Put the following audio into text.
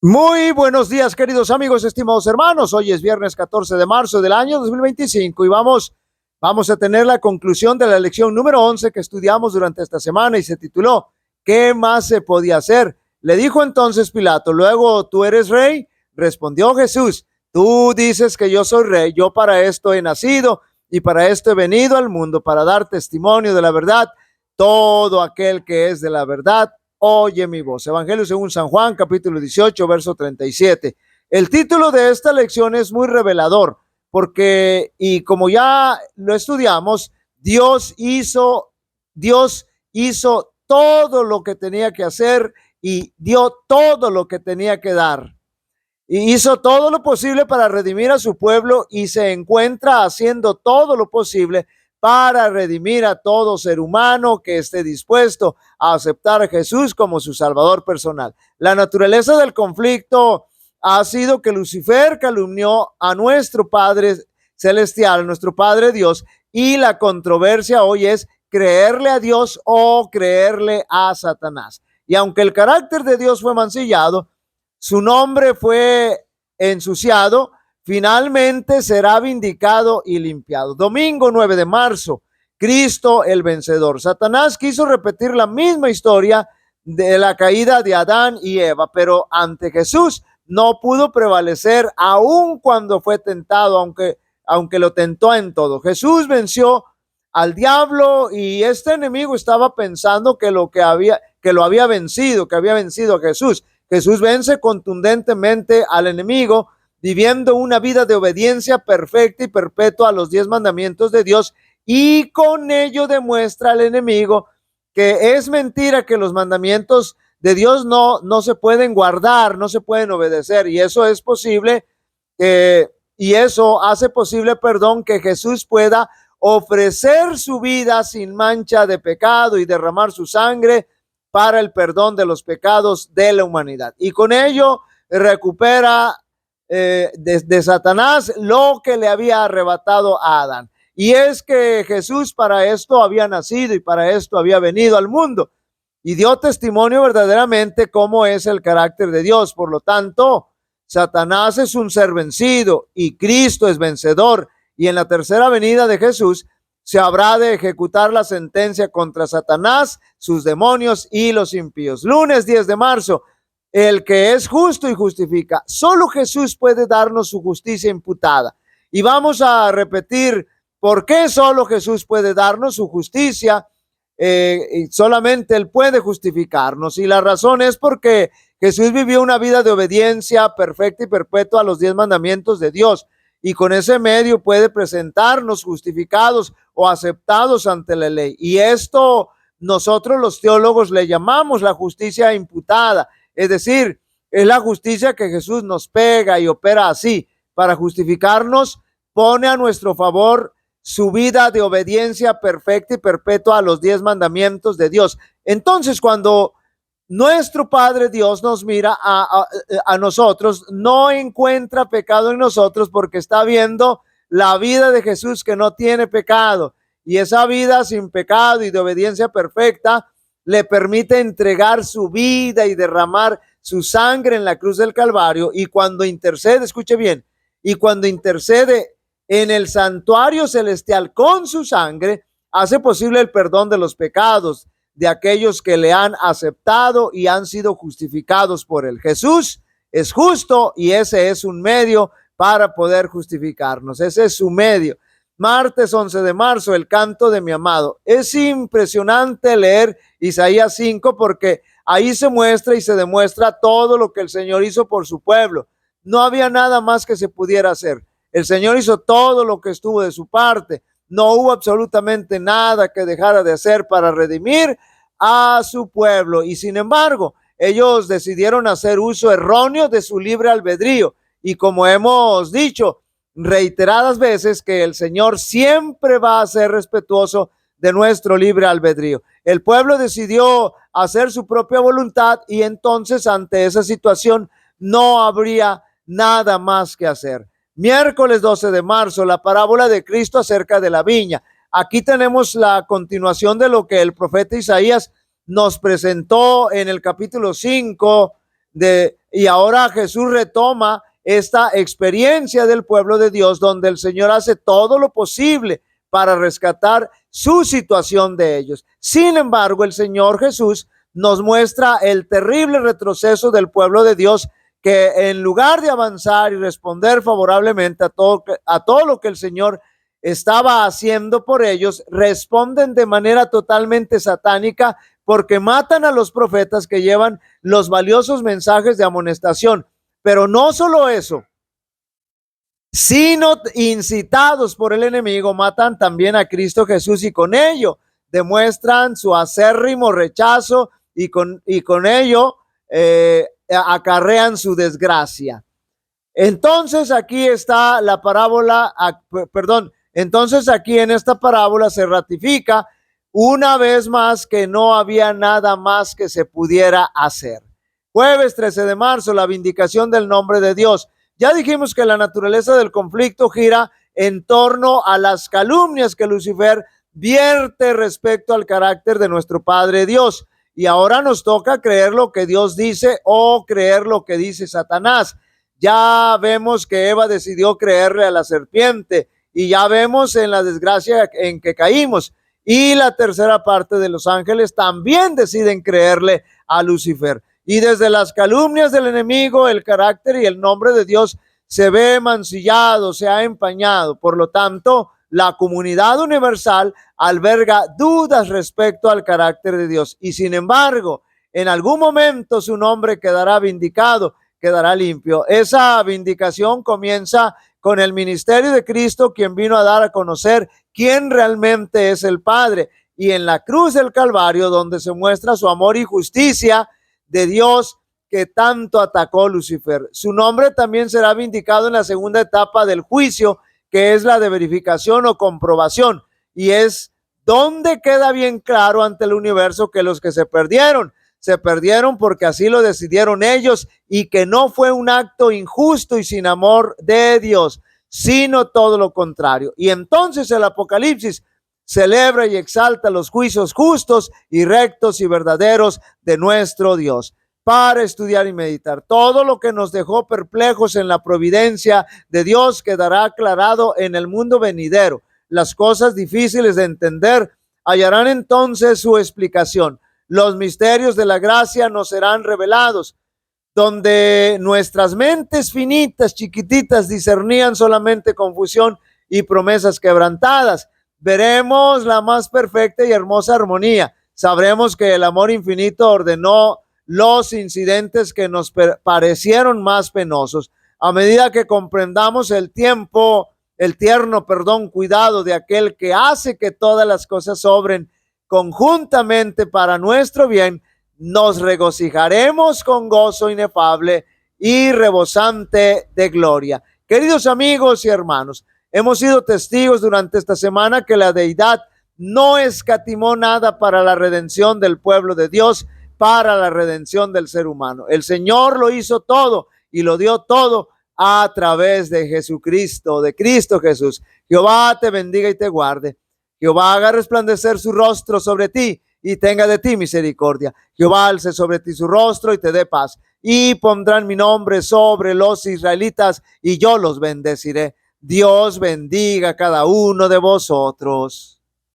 Muy buenos días, queridos amigos, estimados hermanos. Hoy es viernes 14 de marzo del año 2025 y vamos a tener la conclusión de la lección número 11 que estudiamos durante esta semana y se tituló ¿Qué más se podía hacer? Le dijo entonces Pilato, luego, ¿tú eres rey? Respondió Jesús, tú dices que yo soy rey, yo para esto he nacido y para esto he venido al mundo, para dar testimonio de la verdad. Todo aquel que es de la verdad oye mi voz. Evangelio según San Juan, capítulo 18, verso 37. El título de esta lección es muy revelador, porque, y como ya lo estudiamos, Dios hizo todo lo que tenía que hacer y dio todo lo que tenía que dar. Y hizo todo lo posible para redimir a su pueblo y se encuentra haciendo todo lo posible para redimir a todo ser humano que esté dispuesto a aceptar a Jesús como su salvador personal. La naturaleza del conflicto ha sido que Lucifer calumnió a nuestro Padre celestial, nuestro Padre Dios, y la controversia hoy es creerle a Dios o creerle a Satanás. Y aunque el carácter de Dios fue mancillado, su nombre fue ensuciado, finalmente será vindicado y limpiado. Domingo 9 de marzo, Cristo el vencedor. Satanás quiso repetir la misma historia de la caída de Adán y Eva, pero ante Jesús no pudo prevalecer aun cuando fue tentado, aunque lo tentó en todo. Jesús venció al diablo y este enemigo estaba pensando que lo había vencido, que había vencido a Jesús. Jesús vence contundentemente al enemigo, viviendo una vida de obediencia perfecta y perpetua a los 10 mandamientos de Dios, y con ello demuestra al enemigo que es mentira que los mandamientos de Dios no se pueden guardar, no se pueden obedecer, y eso es posible, y eso hace posible, que Jesús pueda ofrecer su vida sin mancha de pecado y derramar su sangre para el perdón de los pecados de la humanidad. Y con ello recupera de Satanás lo que le había arrebatado a Adán. Y es que Jesús para esto había nacido y para esto había venido al mundo y dio testimonio verdaderamente cómo es el carácter de Dios. Por lo tanto, Satanás es un ser vencido y Cristo es vencedor. Y en la tercera venida de Jesús se habrá de ejecutar la sentencia contra Satanás, sus demonios y los impíos. Lunes 10 de marzo, el que es justo y justifica. Solo Jesús puede darnos su justicia imputada. Y vamos a repetir por qué solo Jesús puede darnos su justicia. Solamente Él puede justificarnos. Y la razón es porque Jesús vivió una vida de obediencia perfecta y perpetua a los 10 mandamientos de Dios. Y con ese medio puede presentarnos justificados o aceptados ante la ley. Y esto nosotros los teólogos le llamamos la justicia imputada. Es decir, es la justicia que Jesús nos pega y opera así. Para justificarnos, pone a nuestro favor su vida de obediencia perfecta y perpetua a los 10 mandamientos de Dios. Entonces, cuando nuestro Padre Dios nos mira a nosotros, no encuentra pecado en nosotros porque está viendo la vida de Jesús que no tiene pecado. Y esa vida sin pecado y de obediencia perfecta le permite entregar su vida y derramar su sangre en la cruz del Calvario. Y cuando intercede, escuche bien, y cuando intercede en el santuario celestial con su sangre, hace posible el perdón de los pecados de aquellos que le han aceptado y han sido justificados por él. Jesús es justo y ese es un medio para poder justificarnos. Ese es su medio. Martes 11 de marzo, el canto de mi amado. Es impresionante leer Isaías 5 porque ahí se muestra y se demuestra todo lo que el Señor hizo por su pueblo. No había nada más que se pudiera hacer. El Señor hizo todo lo que estuvo de su parte. No hubo absolutamente nada que dejara de hacer para redimir a su pueblo. Y sin embargo, ellos decidieron hacer uso erróneo de su libre albedrío. Y como hemos dicho reiteradas veces, que el Señor siempre va a ser respetuoso de nuestro libre albedrío. El pueblo decidió hacer su propia voluntad y entonces ante esa situación no habría nada más que hacer. Miércoles 12 de marzo, la parábola de Cristo acerca de la viña. Aquí tenemos la continuación de lo que el profeta Isaías nos presentó en el capítulo 5 de Y ahora Jesús retoma esta experiencia del pueblo de Dios, donde el Señor hace todo lo posible para rescatar su situación de ellos. Sin embargo, el Señor Jesús nos muestra el terrible retroceso del pueblo de Dios, que en lugar de avanzar y responder favorablemente a todo lo que el Señor estaba haciendo por ellos, responden de manera totalmente satánica, porque matan a los profetas que llevan los valiosos mensajes de amonestación. Pero no solo eso, sino incitados por el enemigo, matan también a Cristo Jesús, y con ello demuestran su acérrimo rechazo, y con ello acarrean su desgracia. Entonces aquí está la parábola, entonces aquí en esta parábola se ratifica una vez más que no había nada más que se pudiera hacer. Jueves 13 de marzo, la vindicación del nombre de Dios. Ya dijimos que la naturaleza del conflicto gira en torno a las calumnias que Lucifer vierte respecto al carácter de nuestro Padre Dios. Y ahora nos toca creer lo que Dios dice o creer lo que dice Satanás. Ya vemos que Eva decidió creerle a la serpiente, y ya vemos en la desgracia en que caímos. Y la tercera parte de los ángeles también deciden creerle a Lucifer. Y desde las calumnias del enemigo, el carácter y el nombre de Dios se ve mancillado, se ha empañado. Por lo tanto, la comunidad universal alberga dudas respecto al carácter de Dios. Y sin embargo, en algún momento su nombre quedará vindicado, quedará limpio. Esa vindicación comienza con el ministerio de Cristo, quien vino a dar a conocer quién realmente es el Padre, y en la cruz del Calvario, donde se muestra su amor y justicia de Dios, que tanto atacó Lucifer. Su nombre también será vindicado en la segunda etapa del juicio, que es la de verificación o comprobación, y es donde queda bien claro ante el universo que los que se perdieron porque así lo decidieron ellos, y que no fue un acto injusto y sin amor de Dios, sino todo lo contrario. Y entonces el Apocalipsis celebra y exalta los juicios justos y rectos y verdaderos de nuestro Dios, para estudiar y meditar. Todo lo que nos dejó perplejos en la providencia de Dios quedará aclarado en el mundo venidero. Las cosas difíciles de entender hallarán entonces su explicación. Los misterios de la gracia nos serán revelados, donde nuestras mentes finitas, chiquititas, discernían solamente confusión y promesas quebrantadas. Veremos la más perfecta y hermosa armonía. Sabremos que el amor infinito ordenó los incidentes que nos parecieron más penosos. A medida que comprendamos el tierno cuidado de aquel que hace que todas las cosas obren conjuntamente para nuestro bien, nos regocijaremos con gozo inefable y rebosante de gloria. Queridos amigos y hermanos, hemos sido testigos durante esta semana que la deidad no escatimó nada para la redención del pueblo de Dios, para la redención del ser humano. El Señor lo hizo todo y lo dio todo a través de Jesucristo, de Cristo Jesús. Jehová te bendiga y te guarde. Jehová haga resplandecer su rostro sobre ti y tenga de ti misericordia. Jehová alce sobre ti su rostro y te dé paz. Y pondrán mi nombre sobre los israelitas y yo los bendeciré. Dios bendiga a cada uno de vosotros.